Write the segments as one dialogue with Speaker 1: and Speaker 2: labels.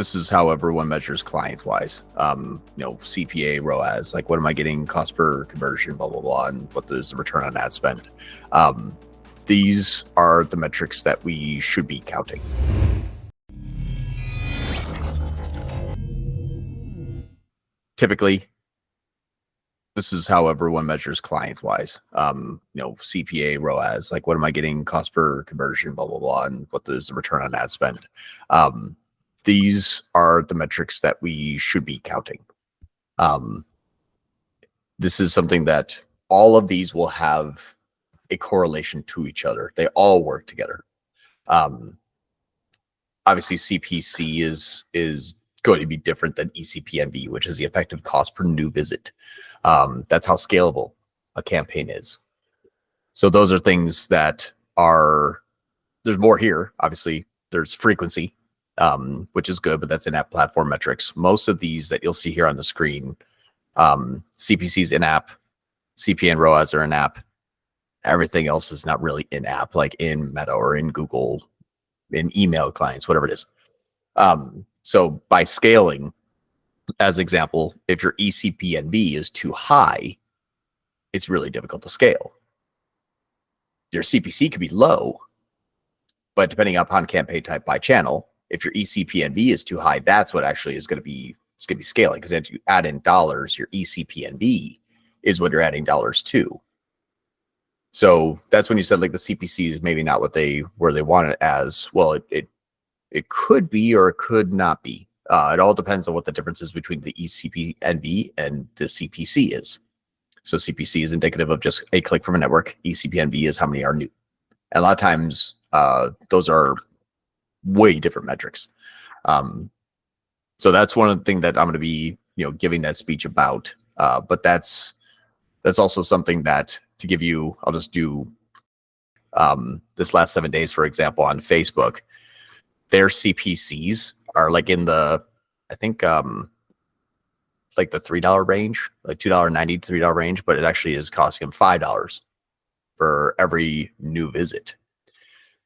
Speaker 1: This is how everyone measures clients wise. CPA, ROAS, like what am I getting cost per conversion, blah, blah, blah, and what is the return on ad spend. These are the metrics that we should be counting. Typically, this is how everyone measures clients wise. CPA, ROAS, like what am I getting cost per conversion, blah, blah, blah, and what is the return on ad spend. These are the metrics that we should be counting. This is something that all of these will have a correlation to each other. They all work together. Obviously, CPC is going to be different than ECPNV, which is the effective cost per new visit. That's how scalable a campaign is. So those are things that are, there's more here. Obviously, there's frequency, which is good, but that's in-app platform metrics. Most of these that you'll see here on the screen, CPC's in-app, CPA and ROAS are in-app. Everything else is not really in-app, like in Meta or in Google, in email clients, whatever it is. So by scaling, as an example, if your ECPNV is too high, it's really difficult to scale. Your CPC could be low, but depending upon campaign type by channel, if your ECPNV is too high, that's what actually is going to be, it's going to be scaling, because as you add in dollars, your ECPNV is what you're adding dollars to. So that's when you said like the CPC is maybe not what where they want it as. Well, it could be or it could not be. It all depends on what the difference is between the ECPNV and the CPC is. So CPC is indicative of just a click from a network. ECPNV is how many are new. And a lot of times those are way different metrics. So that's one of the things that I'm going to be, giving that speech about. But that's also something that, to give you, I'll just do this last 7 days, for example, on Facebook, their CPCs are like in the, I think, like the $3 range, like $2.90 to $3 range, but it actually is costing them $5 for every new visit.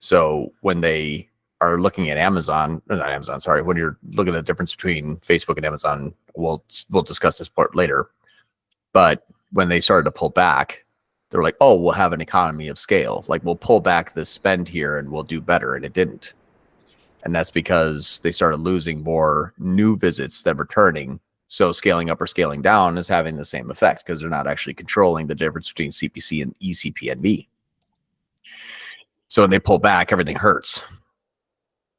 Speaker 1: So when they are looking at Amazon, not Amazon, sorry, when you're looking at the difference between Facebook and Amazon, we'll discuss this part later. But when they started to pull back, they're like, oh, we'll have an economy of scale. Like we'll pull back this spend here and we'll do better. And it didn't. And that's because they started losing more new visits than returning. So scaling up or scaling down is having the same effect because they're not actually controlling the difference between CPC and ECPNV. So when they pull back, everything hurts.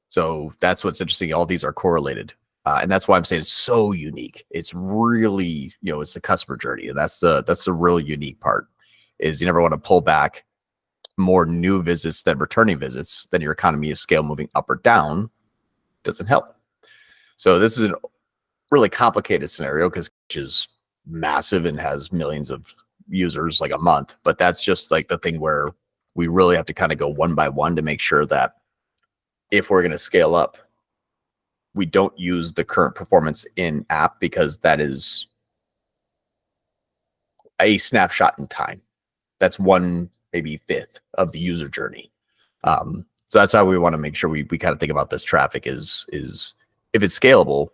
Speaker 1: So that's what's interesting. All these are correlated. And that's why I'm saying it's so unique. It's really, it's the customer journey. And that's the real unique part, is you never want to pull back more new visits than returning visits. Then your economy of scale moving up or down doesn't help. So this is a really complicated scenario because it is massive and has millions of users like a month. But that's just like the thing where we really have to kind of go one by one to make sure that if we're going to scale up, we don't use the current performance in app, because that is a snapshot in time. That's one, maybe fifth of the user journey. So that's how we want to make sure we kind of think about this traffic is if it's scalable,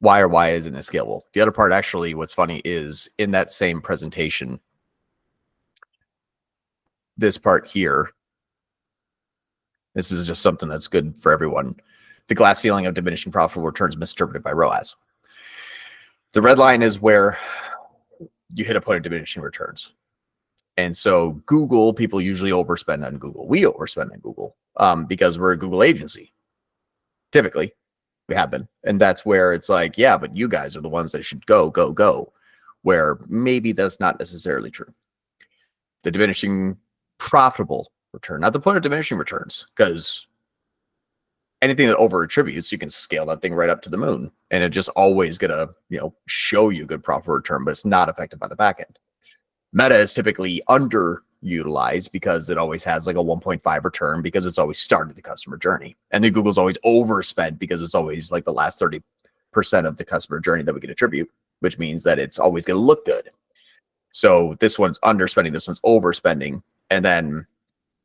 Speaker 1: why isn't it scalable? The other part, actually, what's funny is in that same presentation, this part here, this is just something that's good for everyone. The glass ceiling of diminishing profitable returns misinterpreted by ROAS. The red line is where you hit a point of diminishing returns. And so Google, people usually overspend on Google. We overspend on Google because we're a Google agency. Typically, we have been. And that's where it's like, yeah, but you guys are the ones that should go, where maybe that's not necessarily true. The diminishing profitable return, not the point of diminishing returns, because anything that over attributes, you can scale that thing right up to the moon, and it just always gonna, show you good profit return, but it's not affected by the back end. Meta is typically underutilized because it always has like a 1.5 return because it's always started the customer journey. And then Google's always overspent because it's always like the last 30% of the customer journey that we can attribute, which means that it's always going to look good. So this one's underspending, this one's overspending. And then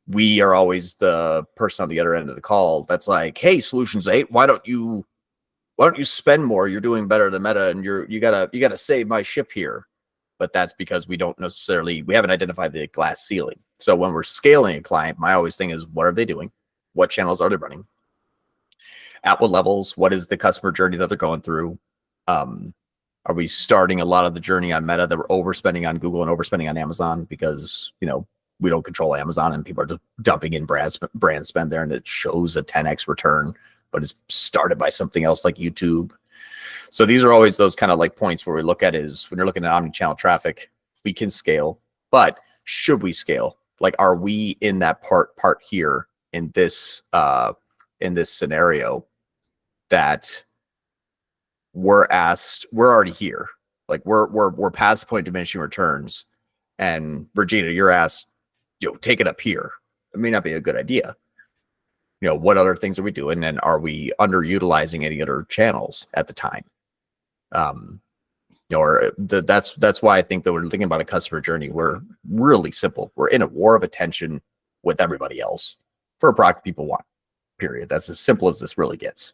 Speaker 1: we are always the person on the other end of the call that's like, hey, Solutions 8, why don't you spend more? You're doing better than Meta, and you gotta save my ship here. But that's because we haven't identified the glass ceiling. So when we're scaling a client, my always thing is, what are they doing? What channels are they running? At what levels? What is the customer journey that they're going through? Are we starting a lot of the journey on Meta that we're overspending on Google and overspending on Amazon because, we don't control Amazon and people are just dumping in brand spend there and it shows a 10x return, but it's started by something else like YouTube. So these are always those kind of like points where we look at is when you're looking at omni-channel traffic, we can scale, but should we scale? Like, are we in that part here in this scenario that we're already here? Like we're past the point of diminishing returns, and Regina, you're asked, take it up here. It may not be a good idea. What other things are we doing, and are we underutilizing any other channels at the time? That's why I think that when we're thinking about a customer journey, we're really simple. We're in a war of attention with everybody else for a product people want. Period. That's as simple as this really gets.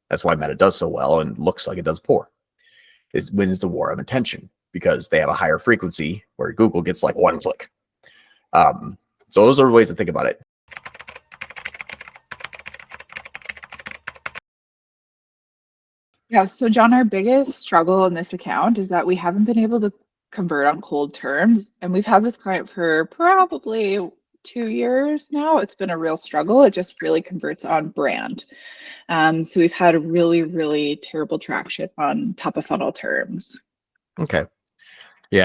Speaker 1: That's why Meta does so well and looks like it does poor. It wins the war of attention because they have a higher frequency where Google gets like one click. So those are ways to think about it.
Speaker 2: Yeah, so John, our biggest struggle in this account is that we haven't been able to convert on cold terms, and we've had this client for probably 2 years now. It's been a real struggle. It just really converts on brand. So we've had a really, really terrible traction on top of funnel terms.
Speaker 1: Okay.